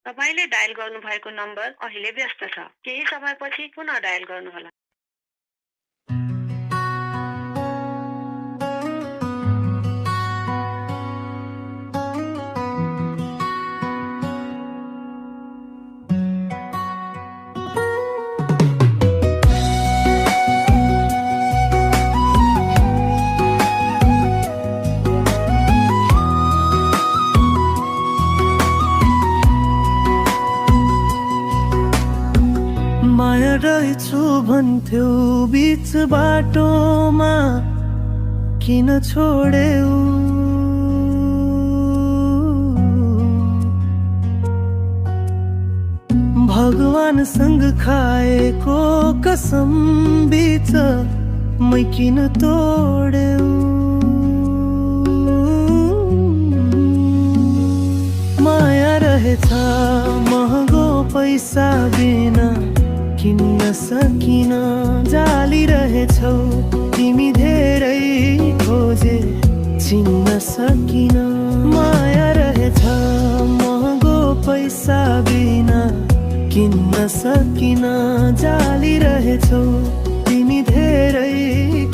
तपाईले डायल गर्नुभएको नम्बर अहिले व्यस्त छ। केही समयपछि पुनः डायल गर्नुहोला। माया रहेछु भन्थ्यौ बीच बाटोमा किन छोड्यौ? भगवानसँग खाएको कसम बीच मै किन तोड्यौ? माया रहेछ महँगो पैसा बिना किन्न सकिन, जाली रहेछौ तिमी धेरै खोजे चिन्न सकिन। माया रहेछ महँगो पैसा बिना किन्न सकिन, जाली रहेछौ तिमी धेरै